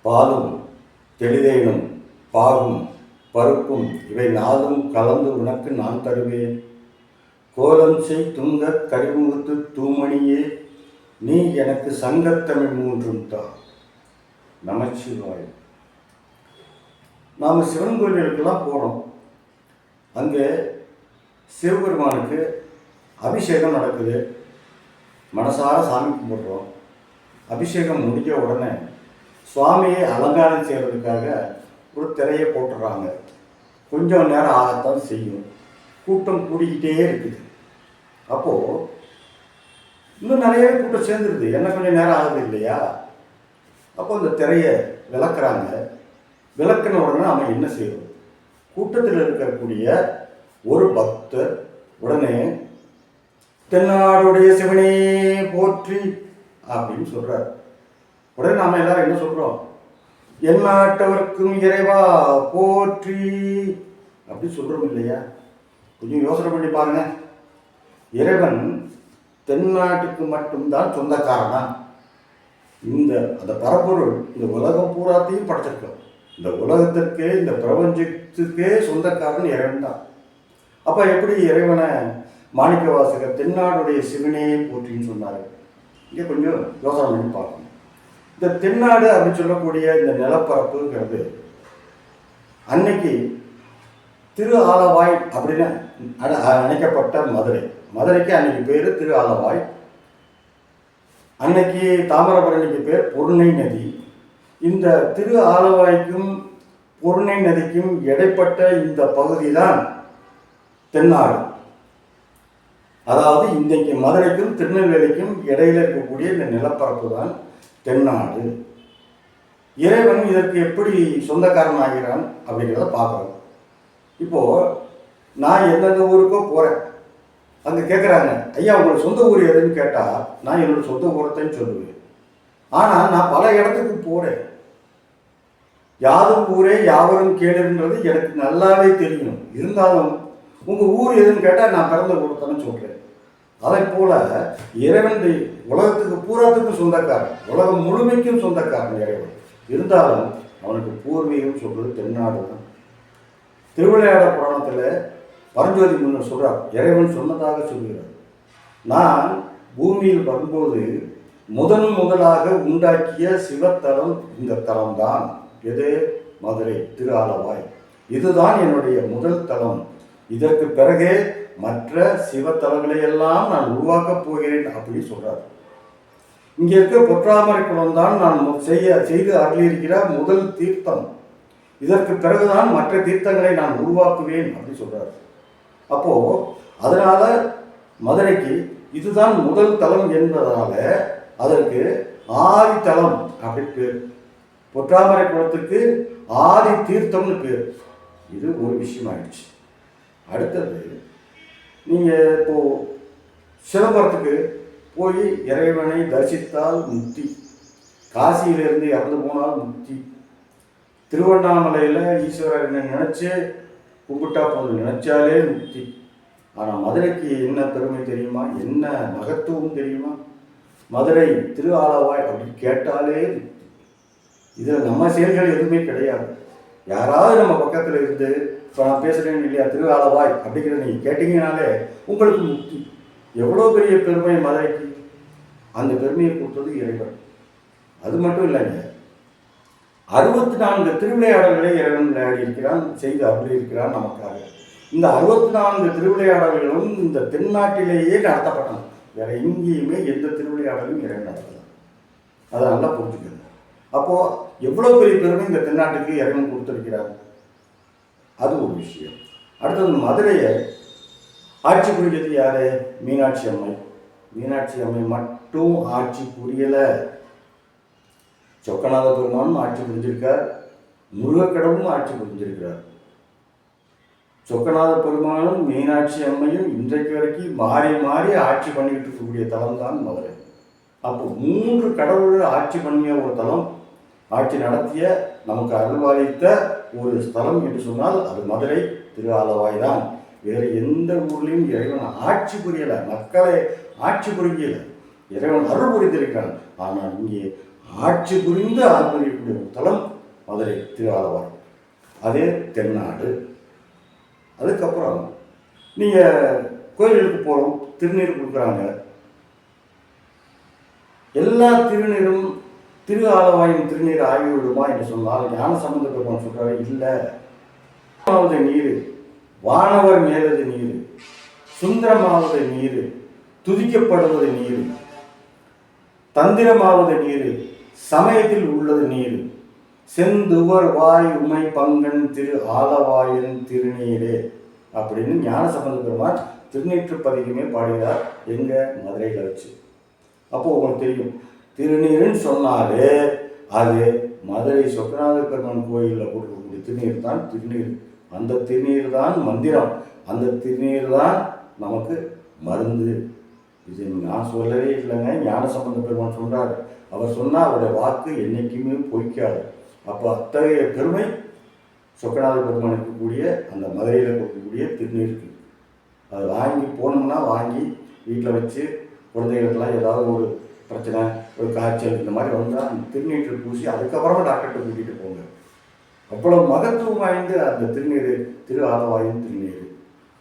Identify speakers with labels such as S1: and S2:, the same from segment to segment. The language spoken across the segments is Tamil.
S1: பாலும் தெளிதேனும் பாகும் பருப்பும் இவை நாளும் கலந்து உனக்கு நான் தருவேன். கோலம் செய் துங்க கரிமுகத்து தூமணியே, நீ எனக்கு சங்கத்தமிழ் மூன்றும் தா. நமச்சிவாயம். நாம் சிவன் கோயில்களுக்கெல்லாம் போகிறோம். அங்கே சிவபெருமானுக்கு அபிஷேகம் நடக்குது. மனசார சாமி கும்பிட்றோம். அபிஷேகம் முடிஞ்ச உடனே சுவாமியை அலங்காரம் செய்கிறதுக்காக ஒரு திரையை போட்டுடுறாங்க. கொஞ்சம் நேரம் ஆகத்தான் செய்யும். கூட்டம் கூடிக்கிட்டே இருக்குது. அப்போது இன்னும் நிறைய கூட்டம் சேர்ந்துருது. என்ன கொஞ்சம் நேரம் ஆகுது இல்லையா? அப்போ இந்த திரையை விளக்குறாங்க. விளக்குன உடனே அவன் என்ன செய்யணும்? கூட்டத்தில் இருக்கக்கூடிய ஒரு பக்தர் உடனே தென்னாடுடைய சிவனே போற்றி அப்படின்னு சொல்கிறார். உடனே நாம் எல்லாரும் என்ன சொல்கிறோம்? எந்நாட்டவர்க்கும் இறைவா போற்றி அப்படி சொல்கிறோம் இல்லையா? கொஞ்சம் யோசனை பண்ணி பாருங்க. இறைவன் தென்னாட்டுக்கு மட்டும்தான் சொந்தக்காரனா? அந்த பரம்பொருள் இந்த உலகம் பூராத்தையும் படைச்சிருக்கோம். இந்த உலகத்திற்கே இந்த பிரபஞ்சத்துக்கே சொந்தக்காரன் இறைவன் தான். அப்போ எப்படி இறைவனை மாணிக்க வாசகர் தென்னாடுடைய சிவனே போற்றின்னு சொன்னார்? இங்கே கொஞ்சம் யோசனை பண்ணி பார்க்கணும். இந்த தென்னாடு அப்படின்னு சொல்லக்கூடிய இந்த நிலப்பரப்புங்கிறது அன்னைக்கு திரு ஆலவாய் அப்படின்னு அழைக்கப்பட்ட மதுரைக்கு அன்னைக்கு பேர் திரு ஆலவாய். அன்னைக்கு தாமிரபரணிக்கு பேர் பொருணை நதி. இந்த திரு ஆலவாய்க்கும் பொருணை நதிக்கும் இடைப்பட்ட இந்த பகுதி தான் தென்னாடு. அதாவது இன்றைக்கு மதுரைக்கும் திருநெல்வேலிக்கும் இடையில இருக்கக்கூடிய இந்த நிலப்பரப்பு தான் தென்னாடு. இறைவன் இதற்கு எப்படி சொந்தக்காரன் ஆகிறான் அப்படிங்கிறத பார்க்குறோம். இப்போது நான் எந்தெந்த ஊருக்கோ போகிறேன். அங்கே கேட்குறாங்க, ஐயா உங்களுக்கு சொந்த ஊர் எதுன்னு கேட்டால் நான் என்னோடய சொந்த ஊரத்தைன்னு சொல்லுவேன். ஆனால் நான் பல இடத்துக்கு போகிறேன். யாதும் ஊரே யாவரும் கேளுன்றது எனக்கு நல்லாவே தெரியும். இருந்தாலும் உங்கள் ஊர் எதுன்னு கேட்டால் நான் பிறந்த ஊரத்தானே சொல்கிறேன். அதை போல் இறைவன் உலகத்துக்கு பூராத்துக்கும் சொந்தக்காரன், உலகம் முழுமைக்கும் சொந்தக்காரன் இறைவன். இருந்தாலும் அவனுக்கு பூர்வீகம் சொல்கிறது தென்னாடு தான். திருவிளையாடல் புராணத்தில் பரஞ்சோதி முன்னர் சொல்கிறார், இறைவன் சொன்னதாக சொல்கிறார், நான் பூமியில் வரும்போது முதலாக உண்டாக்கிய சிவத்தலம் இந்த தலம்தான். எது? மதுரை திரு ஆலவாய். இதுதான் என்னுடைய முதல் தலம். இதற்கு பிறகே மற்ற சிவத்தலங்களை எல்லாம் நான் உருவாக்கப் போகிறேன் அப்படி சொல்றார். இங்கே இருக்க பொற்றாமரை குளம் தான் நான் செய்து அருளியிருக்கிற முதல் தீர்த்தம். இதற்கு பிறகுதான் மற்ற தீர்த்தங்களை நான் உருவாக்குவேன் அப்படி சொல்றார். அப்போ அதனால மதுரைக்கு இதுதான் முதல் தலம் என்பதனால அதற்கு ஆதி தலம் அப்படி பேர். பொற்றாமரை குளத்துக்கு ஆதி தீர்த்தம்னு பேர். இது ஒரு விஷயம் ஆயிடுச்சு. அடுத்தது, நீங்கள் இப்போது சிதம்பரத்துக்கு போய் இறைவனை தரிசித்தால் முக்தி, காசியிலிருந்து இறந்து போனால் முக்தி, திருவண்ணாமலையில் ஈஸ்வரனை நினச்சி கும்பிட்டா போதும், நினச்சாலே முக்தி. ஆனால் மதுரைக்கு என்ன பெருமை தெரியுமா? என்ன மகத்துவம் தெரியுமா? மதுரை திரு ஆலவாய் அப்படின்னு கேட்டாலே முக்தி. இதில் நம்ம செயல்கள் எதுவுமே கிடையாது. யாராவது நம்ம பக்கத்தில் இருந்து இப்போ நான் பேசுகிறேன் இல்லையா, திரு ஆலவாய் அப்படிங்கிறத நீங்கள் கேட்டீங்கனாலே உங்களுக்கு முக்தி. எவ்வளோ பெரிய பெருமை மதுரைக்கு! அந்த பெருமையை கொடுத்தது இறைவன். அது மட்டும் இல்லைங்க, 64 திருவிளையாடல்களை இறைவன் விளையாடி இருக்கிறான், செய்து அருளி இருக்கிறான் நமக்காக. இந்த 64 திருவிளையாடல்களும் இந்த தென்னாட்டிலேயே நடத்தப்பட்டன. வேற எங்கேயுமே எந்த திருவிளையாடலும் இறைவன் நடத்தலாம். அதை நல்லா புரிஞ்சுக்கணும். அப்போது எவ்வளோ பெரிய பெருமை இந்த தென்னாட்டுக்கு இறைவன் கொடுத்துருக்கிறார். அது ஒரு விஷயம். அடுத்தது, மதுரையை ஆட்சி புரிஞ்சது யாரு? மீனாட்சி அம்மை. மீனாட்சி அம்மை மட்டும் ஆட்சி புரியலை. சொக்கநாத பெருமானும் ஆட்சி புரிஞ்சிருக்கார், முருகக்கடவுளும் ஆட்சி புரிஞ்சிருக்கிறார். சொக்கநாத பெருமானும் மீனாட்சி அம்மையும் இன்றைக்கு வரைக்கும் மாறி மாறி ஆட்சி பண்ணிக்கிட்டு இருக்கக்கூடிய தலம் தான் மதுரை. அப்போ 3 கடவுள்கள் ஆட்சி பண்ணிய ஒரு தலம், ஆட்சி நடத்திய நமக்கு அருள்வாளித்த ஒரு ஸ்தலம் என்று சொன்னால் அது மதுரை திரு ஆலவாய் தான். வேறு எந்த ஊர்லேயும் இறைவன் ஆட்சி புரியலை, மக்களை ஆட்சி புரியலை. இறைவன் அருள் புரிந்திருக்கிறான். ஆனால் இங்கே ஆட்சி புரிந்து ஆர்ப்பரிக்கக்கூடிய ஒரு தலம் மதுரை திரு ஆலவாய். அதே தென்னாடு. அதுக்கப்புறம் நீங்கள் கோயிலுக்கு போகிறோம், திருநீர் கொடுக்குறாங்க. எல்லா திருநீரும் திரு ஆலவாயின் திருநீர் ஆகிவிடுமா என்று சொன்னால் ஞானசம்பந்த பெருமான் சொல்றாரு, இல்லை. நீர் வானவர் மேலது நீர், சுந்தரமாவது நீர், துதிக்கப்படுவது நீர், தந்திரமாவது நீர், சமயத்தில் உள்ளது நீர், செந்துவர் வாய் உமை பங்கன் திரு ஆலவாயின் திருநீரே அப்படின்னு ஞானசம்பந்த பெருமான் திருநீற்று பதிகமே பாடுகிறார் எங்க மதுரையில் வச்சு. அப்போ உங்களுக்கு தெரியும், திருநீர்னு சொன்னாலே அது மதுரை சொக்கநாத பெருமான் கோயிலில் கொடுக்கக்கூடிய திருநீர் தான் திருநீர். அந்த திருநீர் தான் மந்திரம், அந்த திருநீர் தான் நமக்கு மருந்து. இது நான் சொல்லவே இல்லைங்க, ஞானசம்பந்த பெருமான் சொல்றாரு. அவர் சொன்னால் அவருடைய வாக்கு என்னைக்குமே பொய்க்காது. அப்போ அத்தகைய பெருமை சொக்கநாத பெருமான் இருக்கக்கூடிய அந்த மதுரையில் கொடுக்கக்கூடிய திருநீருக்கு. அதை வாங்கி போனோம்னா வாங்கி வீட்டில் வச்சு குழந்தைகளுக்கெல்லாம் ஏதாவது ஒரு பிரச்சனை, ஒரு காய்ச்சல் இந்த மாதிரி வந்தால் அந்த திருநீற்றை பூசி அதுக்கப்புறமா டாக்டர்கிட்ட கூட்டிகிட்டு போங்க. அவ்வளோ மகத்துவம் வாய்ந்து அந்த திருநீர் திரு ஆலவாயின் திருநீர்.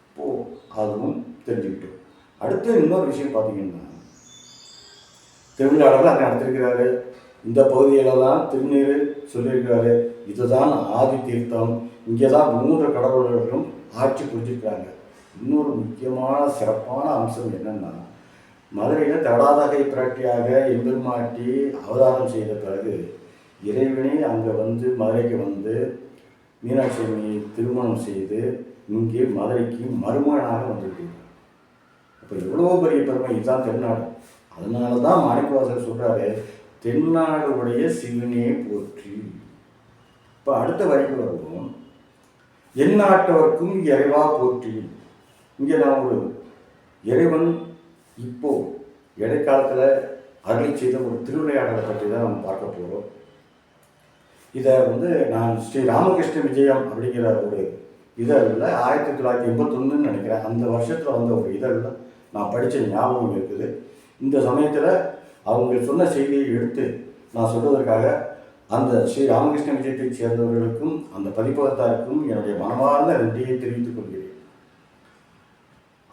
S1: இப்போது அதுவும் தெரிஞ்சுக்கிட்டோம். அடுத்து இன்னொரு விஷயம் பார்த்தீங்கன்னா, திருவிழாவில் அங்கே நடத்திருக்கிறாரு. இந்த பகுதியிலலாம் திருநீர் சொல்லியிருக்கிறாரு. இதுதான் ஆதி தீர்த்தம், இங்கே தான் 3 கடவுள்களும் ஆட்சி புரிஞ்சிருக்கிறாங்க. இன்னொரு முக்கியமான சிறப்பான அம்சம் என்னென்னா, மதுரையில் தடாதகை பிராட்டியாக எம்பெருமாட்டி அவதாரம் செய்த பிறகு இறைவனே அங்கே வந்து மதுரைக்கு வந்து மீனாட்சி அம்மையை திருமணம் செய்து இங்கே மதுரைக்கு மருமகனாக வந்திருக்கிறார். அப்போ எவ்வளோ பெரிய பெருமை! இதுதான் தென்னாடு. அதனால தான் மாணிக்கவாசகர் சொல்கிறாரு, தென்னாடுடைய சிவனே போற்றி. இப்போ அடுத்த வரைக்கும் வருவோம். எந்நாட்டவர்க்கும் இறைவா போற்றி. இங்கே நான் ஒரு இறைவன் இப்போ இடைக்காலத்தில் அருளி செய்த ஒரு திருவிளையாடலை பற்றி தான் நம்ம பார்க்க போகிறோம். இதை வந்து நான் ஸ்ரீ ராமகிருஷ்ண விஜயம் அப்படிங்கிற ஒரு இதழில் 1981 நினைக்கிறேன், அந்த வருஷத்தில் வந்த ஒரு இதழில் நான் படித்த ஞாபகம் இருக்குது. இந்த சமயத்தில் அவங்க சொன்ன செய்தியை எடுத்து நான் சொல்வதற்காக அந்த ஸ்ரீ ராமகிருஷ்ண விஜயத்தை சேர்ந்தவர்களுக்கும் அந்த பதிப்பகத்தாருக்கும் என்னுடைய மனமார்ந்த நன்றியை தெரிவித்துக் கொள்கிறேன்.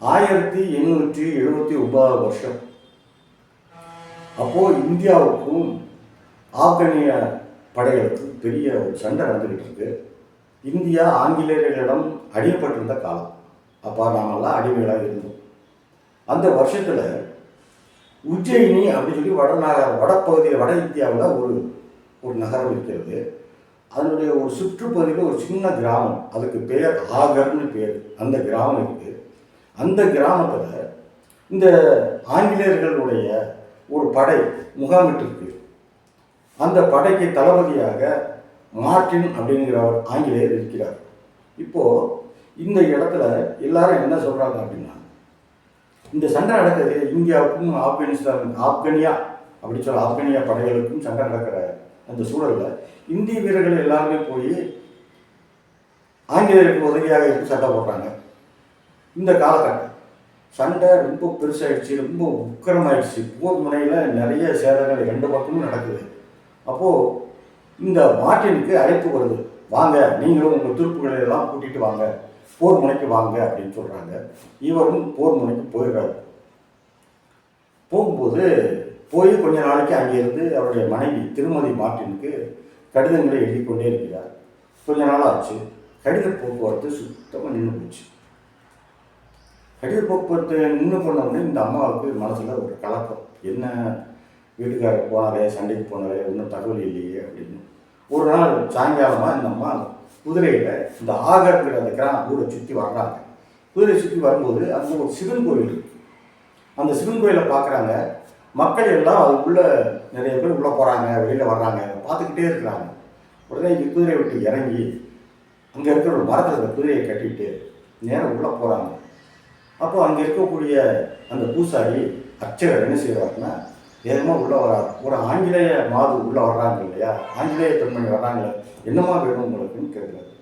S1: 1879 வருஷம் அப்போது இந்தியாவுக்கும் ஆப்கானிய படைகளுக்கும் பெரிய ஒரு சண்டை நடந்துக்கிட்டு இருக்கு. இந்தியா ஆங்கிலேயர்களிடம் அடிமைப்பட்டிருந்த காலம். அப்போ நாமெல்லாம் அடிமைகளாக இருந்தோம். அந்த வருஷத்தில் உஜ்ஜயினி அப்படின்னு சொல்லி வடப்பகுதியில் வட இந்தியாவில் ஒரு நகரம் இருக்கிறது. அதனுடைய ஒரு சுற்றுப்பகுதியில் ஒரு சின்ன கிராமம், அதுக்கு பேர் ஆகர்னு பேர். அந்த கிராமம் இருக்குது. அந்த கிராமத்தில் இந்த ஆங்கிலேயர்களுடைய ஒரு படை முகாமிட்டிருக்கு. அந்த படைக்கு தளபதியாக மார்டின் அப்படிங்கிறவர் ஆங்கிலேயர் இருக்கிறார். இப்போது இந்த இடத்துல எல்லாரும் என்ன சொல்கிறாங்க அப்படின்னா, இந்த சண்டை நடக்குது இந்தியாவுக்கும் ஆப்கானியா அப்படி சொல்ல ஆப்கானியா படைகளுக்கும் சண்டை நடக்கிற அந்த சூழலில் இந்திய வீரர்கள் எல்லாருமே போய் ஆங்கிலேயருக்கு உதவியாக இருந்து சண்டை போடுறாங்க. இந்த காலகட்டம் சண்டை ரொம்ப பெருசாகிடுச்சு, ரொம்ப உக்கரமாயிடுச்சு. போர் முனையில் நிறைய சேதங்கள் 2 பக்கமும் நடக்குது. அப்போது இந்த மார்ட்டினுக்கு அழைப்பு வருது, வாங்க நீங்களும் உங்கள் துருப்புகளை எல்லாம் கூட்டிகிட்டு வாங்க, போர் முனைக்கு வாங்க அப்படின்னு சொல்கிறாங்க. இவரும் போர் முனைக்கு போயிடுறாரு. போகும்போது கொஞ்ச நாளைக்கு அங்கேருந்து அவருடைய மனைவி திருமதி மார்ட்டினுக்கு கடிதங்களை எழுதி கொண்டே இருக்கிறார். கொஞ்ச நாள் ஆச்சு. கடித போக்குவரத்து சுத்தமாக நின்று போச்சு. கடித போக்குவரத்து நின்று போனோடனே இந்த அம்மாவுக்கு மனசில் ஒரு கலக்கம், என்ன வீட்டுக்காரர் போனாரே, சண்டைக்கு போனாரே, ஒன்றும் தகவல் இல்லையே அப்படின்னு. ஒரு நாள் சாயங்காலமாக இந்த அம்மா குதிரையில் இந்த ஆகர்ங்கிற அந்த ஊரை சுற்றி வர்றாங்க. குதிரை சுற்றி வரும்போது அங்கே ஒரு சிவன் கோவில் இருக்குது. அந்த சிவன் கோயிலை பார்க்குறாங்க. மக்கள் எல்லாம் அதுக்குள்ளே நிறைய பேர் உள்ளே போகிறாங்க, வெளியில் வர்றாங்க, பார்த்துக்கிட்டே இருக்கிறாங்க. உடனே இங்கே குதிரையை விட்டு இறங்கி அங்கே இருக்கிற ஒரு மரத்தில் அந்த குதிரையை கட்டிட்டு நேரம் உள்ளே போகிறாங்க. அப்போ அங்கே இருக்கக்கூடிய அந்த பூசாரி அர்ச்சகர் என்ன செய்வாருன்னா, வேகமாக உள்ளே வராது. ஒரு ஆங்கிலேய மாது உள்ளே வர்றாங்க இல்லையா, ஆங்கிலேய பெண்மணி வர்றாங்களே, என்னமா வேணும் உங்களுக்குன்னு கேட்குறாரு.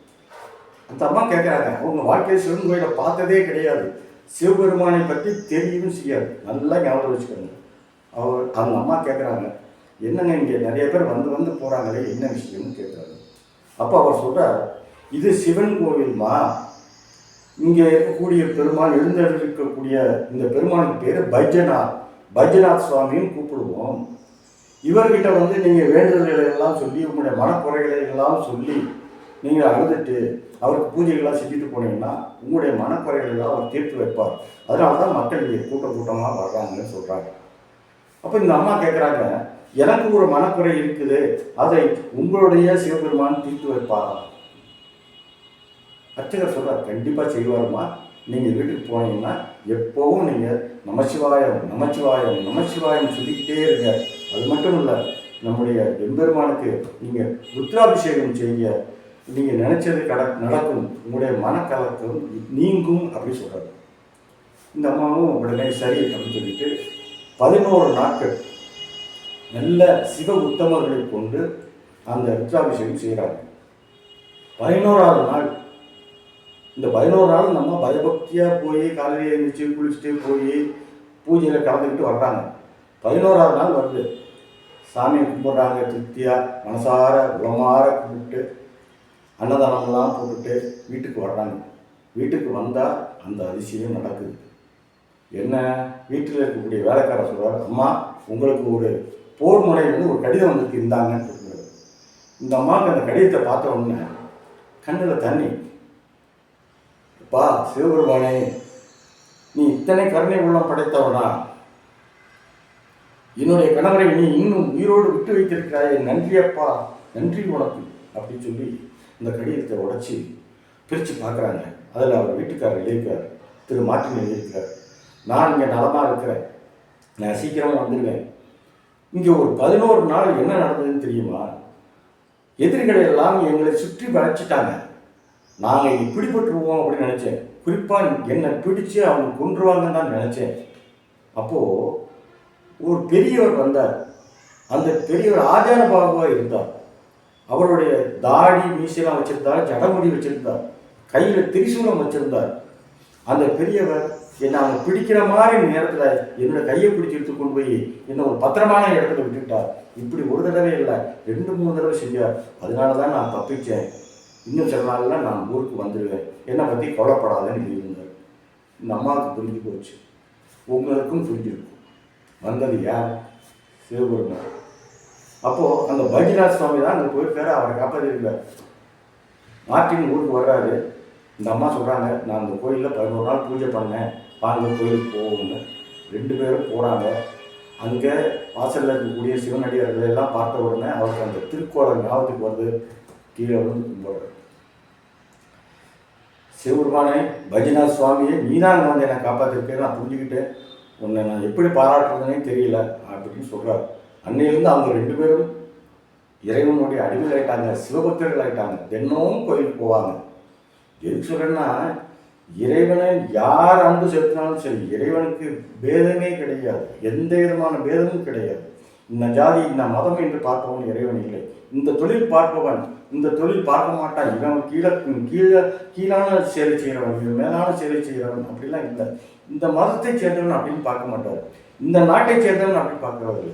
S1: அந்த அம்மா கேட்குறாங்க, அவங்க வாழ்க்கையை சிவன் கோயிலை பார்த்ததே கிடையாது, சிவபெருமானை பற்றி தெரியவும் செய்யாது, நல்லா ஞாபகம் வச்சுக்கோங்க. அந்த அம்மா கேட்குறாங்க, என்னங்க இங்கே நிறைய பேர் வந்து வந்து போகிறாங்களே, என்ன விஷயம்னு கேட்குறாரு. அப்போ அவர் சொல்கிறார், இது சிவன் கோவில்மா, இங்கே இருக்கக்கூடிய பெருமாள் எழுந்தருளிருக்கக்கூடிய இந்த பெருமாளுக்கு பேர் பைஜநாத் சுவாமின்னு கூப்பிடுவோம். இவர்கிட்ட வந்து நீங்கள் வேண்டுதல்களை எல்லாம் சொல்லி உங்களுடைய மனக்குறைகளை எல்லாம் சொல்லி நீங்கள் அழுதுட்டு அவருக்கு பூஜைகள்லாம் செஞ்சுட்டு போனீங்கன்னா உங்களுடைய மனக்குறைகளை எல்லாம் அவர் தீர்த்து வைப்பார். அதனால தான் மக்கள் இங்கே கூட்டமாக வர்றாங்கன்னு சொல்கிறாங்க. அப்போ இந்த அம்மா கேட்குறாங்க, எனக்கு ஒரு மனக்குறை இருக்குது, அதை உங்களுடைய சிவபெருமான் தீர்த்து வைப்பாரா? அர்ச்சகர் சொல்கிறார், கண்டிப்பாக செய்வாருமா. நீங்கள் வீட்டுக்கு போனீங்கன்னா எப்போவும் நீங்கள் நமச்சிவாயம் நமச்சிவாயம் நமச்சிவாயம் சொல்லிக்கிட்டே இருங்க. அது மட்டும் இல்லை, நம்முடைய எம்பெருமானுக்கு நீங்கள் ருத்ராபிஷேகம் செய்ய, நீங்கள் நினச்சது நடக்கும், உங்களுடைய மனக்கலக்கம் நீங்கும் அப்படின்னு சொல்கிறார். இந்த அம்மாவும் உடனே சரி அப்படின்னு சொல்லிட்டு 11 நாட்கள் நல்ல சிவ உத்தமர்களை கொண்டு அந்த ருத்ராபிஷேகம் செய்கிறாங்க. 11ஆவது நாள், இந்த 11 நாள் நம்ம பயபக்தியாக போய் காலையில் எழுந்திரிச்சு குளிச்சுட்டு போய் பூஜையில் கலந்துக்கிட்டு வர்றாங்க. 11ஆவது நாள் வருது, சாமியை கும்பிட்றாங்க, திருப்தியாக மனசார உளமாற கும்பிட்டு அன்னதானம்லாம் போட்டுட்டு வீட்டுக்கு வர்றாங்க. வீட்டுக்கு வந்தால் அந்த அதிசயம் நடக்குது. என்ன, வீட்டில் இருக்கக்கூடிய வேலைக்கார சொல்கிறார், அம்மா உங்களுக்கு ஒரு போர் முறை வந்து ஒரு கடிதம் வந்துருக்கு, இருந்தாங்கன்னு சொல்கிறார். இந்த அம்மாவுக்கு அந்த கடிதத்தை பார்த்த உடனே கண்ணில் தண்ணி. அப்பா சிவபெருமானே, நீ இத்தனை கருணை உள்ளம் படைத்தவனா, என்னுடைய கணவரை நீ இன்னும் உயிரோடு விட்டு வைத்திருக்கிறாயே, நன்றி அப்பா, நன்றி உனக்கு அப்படின்னு சொல்லி இந்த கடிதத்தை உடைச்சி பிரித்து பார்க்குறாங்க. அதில் அவர் வீட்டுக்காரர் எழுதியிருக்கார், திரு மார்ட்டின் எழுதியிருக்கார், நான் இங்கே நலமாக இருக்கிறேன், நான் சீக்கிரமாக வந்துடுவேன். இங்கே ஒரு 11 நாள் என்ன நடந்ததுன்னு தெரியுமா? எதிரிகளை எல்லாம் எங்களை சுற்றி வளைச்சிட்டாங்க. நாங்கள் இப்படிப்பட்டுருவோம் அப்படின்னு நினச்சேன். குறிப்பாக என்னை பிடிச்சு அவங்க கொன்றுவாங்கன்னு தான் நினச்சேன். அப்போது ஒரு பெரியவர் வந்தார். அந்த பெரியவர் ஆஜான பாகுவாக இருந்தார். அவருடைய தாடி மீசையெல்லாம் வச்சுருந்தார், ஜடமுடி வச்சுருந்தார், கையில் திரிசூலம் வச்சுருந்தார். அந்த பெரியவர் என்னை அவங்க பிடிக்கிற மாதிரி நேரத்தில் என்னோட கையை பிடிச்சி எடுத்து கொண்டு போய் என்னை ஒரு பத்திரமான இடத்துல விட்டுட்டார். இப்படி ஒரு தடவை இல்லை, 2-3 தடவை செஞ்சார். அதனால தான் நான் தப்பிச்சேன். இன்னும் சில நாளில் நான் ஊருக்கு வந்துடுவேன், என்னை பற்றி கவலைப்படாதேன்னு இருந்தார். இந்த அம்மாவுக்கு புரிஞ்சு போச்சு, உங்களுக்கும் புரிஞ்சிருக்கும். வந்தது யார்? சிவபெருமான். அப்போது அந்த பைஜநாத் சுவாமி தான் அங்கே போயிருக்காரு, அவரை காப்பாற்றிருக்கார். மார்ட்டின் ஊருக்கு வர்றாரு. இந்த அம்மா சொல்கிறாங்க, நான் அந்த கோயிலில் 11 நாள் பூஜை பண்ணேன், வாங்க கோயிலுக்கு போகணும்னு. 2 பேரும் போகிறாங்க. அங்கே வாசலில் இருக்கக்கூடிய சிவனடியார்கள் எல்லாம் பார்த்த உடனே அவருக்கு அந்த திருக்கோளம் ஞாபகத்துக்கு வருது. கீழே வந்து கும்பிடுறாரு. சிவபெருமானே, பைஜநாத் சுவாமியை நீதான் வந்து என்னை காப்பாற்றிருக்கேன், நான் புரிஞ்சுக்கிட்டேன், உன்னை நான் எப்படி பாராட்டுறதுனே தெரியல அப்படின்னு சொல்கிறார். அன்னையிலேருந்து அவங்க 2 பேரும் இறைவனுடைய அடிமைகள் ஆகிட்டாங்க, சிவபக்தர்கள் ஆகிட்டாங்க. தினமும் கோயிலுக்கு போவாங்க. எதுக்கு சொல்கிறேன்னா, இறைவனை யார் அன்பு செலுத்தினாலும் சரி, இறைவனுக்கு பேதமே கிடையாது, எந்த விதமான பேதமும் கிடையாது. இந்த ஜாதி இந்த மதம் என்று பார்ப்பவன் இறைவன் இல்லை. இந்த தொழில் பார்ப்பவன் இந்த தொழில் பார்க்க மாட்டான். இவன் கீழான சேவை செய்கிறவன், இவன் மேலான சேவை செய்கிறவன் அப்படிலாம் இல்லை. இந்த மதத்தை சேர்ந்தவன் அப்படின்னு பார்க்க மாட்டார், இந்த நாட்டை சேர்ந்தவன் அப்படி பார்க்கறது.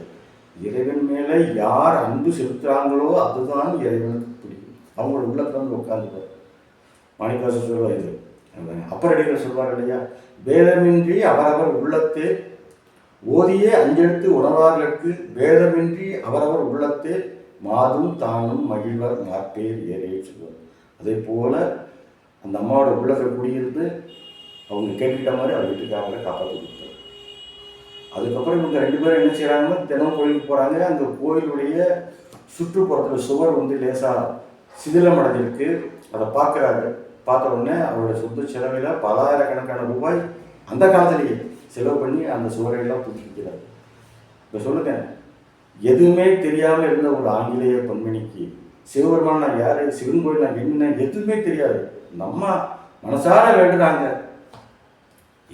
S1: இறைவன் மேலே யார் அன்பு செலுத்துகிறாங்களோ அதுதான் இறைவனுக்கு பிடிக்கும். அவங்களோட உள்ளத்தில் வந்து உட்காந்துப்பார். மாணிக்கவாசகர் சொல்வார், இது அப்பரடிகள் சொல்வார் இல்லையா, பேதமின்றி அவரவர் உள்ளத்தே ஓதியே அஞ்செடுத்து உணர்வார்களுக்கு பேதமின்றி அவரவர் உள்ளத்தே மாதும் தானும் மகிழ்வர் மாற்பேர் ஏறே சொல்வார். அதே போல் அந்த அம்மாவோட உள்ளத்தில் குடியிருந்து அவங்க கேட்டுக்கிட்ட மாதிரி அவர் வீட்டுக்காரங்களை காப்பாற்றி கொடுத்தார். அதுக்கப்புறம் இவங்க 2 பேரும் என்ன செய்கிறாங்கன்னா, தினம் கோயிலுக்கு போகிறாங்க. அந்த கோயிலுடைய சுற்றுப்புறத்தில் சுவர் வந்து லேசாக சிதிலம் அடைஞ்சிருக்கு. அதை பார்க்குறாரு. பார்த்த உடனே அவருடைய சொந்த செலவில் பல ஆயிரக்கணக்கான ரூபாய் அந்த காலத்திலேயே செலவு பண்ணி அந்த சுவரையெல்லாம் புதுப்பிக்கிறார். இப்போ சொல்லுங்க, எதுவுமே தெரியாமல் இருந்த ஒரு ஆங்கிலேய பெண்மணிக்கு சிவபெருமான் நான் யார், சிவன் கோயில் நான் என்ன, எதுவுமே தெரியாது. நம்ம மனசார வேண்டுறாங்க,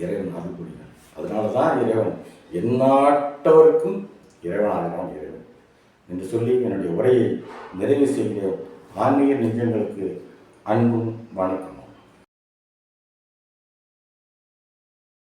S1: இறைவன் அருள் புரிகிறார். அதனால தான் இறைவன் எந்நாட்டவருக்கும் இறைவனாகிறான் இறைவன் என்று சொல்லி என்னுடைய உரையை நிறைவு செய்கிற ஆன்மீக நெஞ்சங்களுக்கு அன்பும் வணக்கம்.